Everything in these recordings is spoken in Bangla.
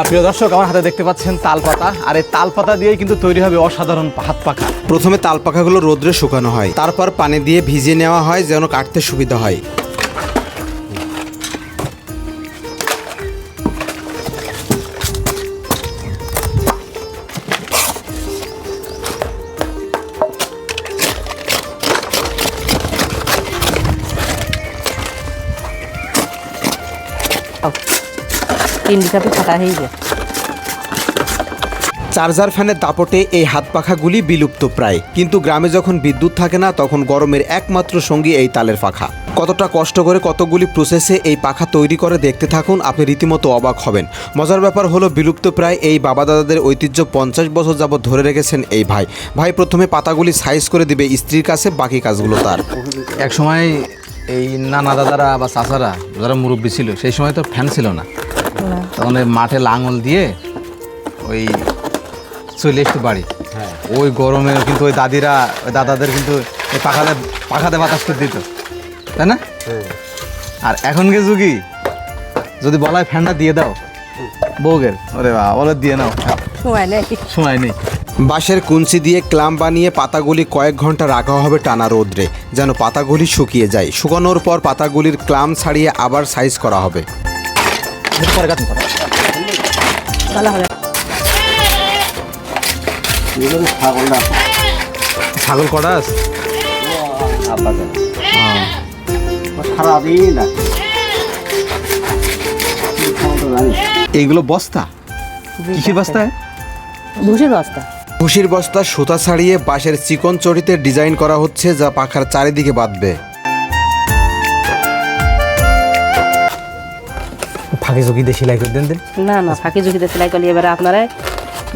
প্রিয় দর্শক, আমার হাতে দেখতে পাচ্ছেন তালপাতা, আর এই তালপাতা দিয়েই কিন্তু তৈরি হবে অসাধারণ হাত পাখা। প্রথমে তালপাখাগুলো রোদ্রে শুকানো হয়, তারপর পানি দিয়ে ভিজিয়ে নেওয়া হয় যেন কাটতে সুবিধা হয়। চার্জার ফ্যানের দাপটে এই হাত পাখাগুলি বিলুপ্ত প্রায়, কিন্তু গ্রামে যখন বিদ্যুৎ থাকে না তখন গরমের একমাত্র সঙ্গী এই তালের পাখা। কতটা কষ্ট করে কতগুলি প্রসেসে এই পাখা তৈরি করে দেখতে থাকুন, আপনি রীতিমতো অবাক হবেন। মজার ব্যাপার হলো বিলুপ্ত প্রায় এই বাবা দাদাদের ঐতিহ্য 50 বছর যাবৎ ধরে রেখেছেন এই ভাই প্রথমে পাতাগুলি সাইজ করে দিবে স্ত্রীর কাছে, বাকি কাজগুলো তার। এক সময় এই নানা দাদারা বা চাচারা যারা মুরব্বী ছিল সেই সময় তো ফ্যান ছিল না, তখন ওই মাঠে লাঙল দিয়ে ওই চলে আসতো বাড়ি। ওই গরমে কিন্তু ওই দাদাদের কিন্তু এই পাখাতে বাতাস করে দিত, তাই না? আর এখনকে যুগি যদি বলা হয় ফ্যানটা দিয়ে দাও বউগের, ওরে বাবা বলে দিয়ে নাও, সময় নেই। বাঁশের কুঞ্চি দিয়ে ক্লাম বানিয়ে পাতাগুলি কয়েক ঘন্টা রাখা হবে টানা রোদ্রে, যেন পাতাগুলি শুকিয়ে যায়। শুকানোর পর পাতাগুলির ক্লাম ছাড়িয়ে আবার সাইজ করা হবে। ছাগল কটা আছে? এইগুলো বস্তা, কিসের বস্তা? ভুসির বস্তা। ভুসির বস্তা সুতা ছাড়িয়ে বাঁশের চিকন চড়িতে ডিজাইন করা হচ্ছে, যা পাখার চারিদিকে বাঁধবে। ফাঁকি ঝুঁকি দিয়ে সেলাই করে দেন। না ফাঁকি ঝুঁকিতে সেলাই করলে এবারে আপনারা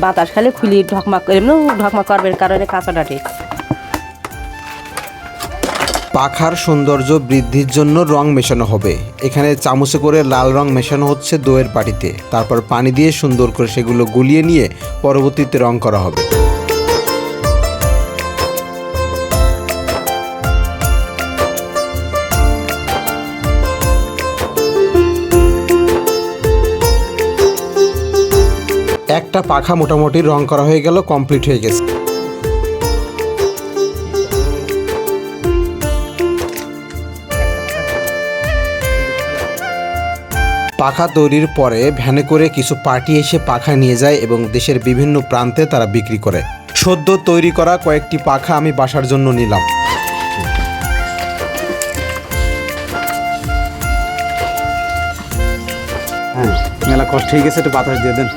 বাতাস খালি খুলি ঢকমাক করে ঢকমাক করবেন, কারণে কাঁচাটা ঠিক। পাখার সৌন্দর্য বৃদ্ধির জন্য রং মেশানো হবে। এখানে চামচে করে লাল রং মেশানো হচ্ছে দইয়ের বাটিতে, তারপর পানি দিয়ে সুন্দর করে সেগুলো গুলিয়ে নিয়ে পরবর্তীতে রং করা হবে। একটা পাখা মোটামুটি রং করা হয়ে গেল, কমপ্লিট হয়ে গেছে। পাখা তৈরির পরে ভ্যানে করে কিছু পার্টি এসে পাখা নিয়ে যায় এবং দেশের বিভিন্ন প্রান্তে তারা বিক্রি করে। সদ্য তৈরি করা কয়েকটি পাখা আমি বাসার জন্য নিলাম। মেলা কষ্ট হয়ে গেছে, একটু বাতাস দিয়ে দেন।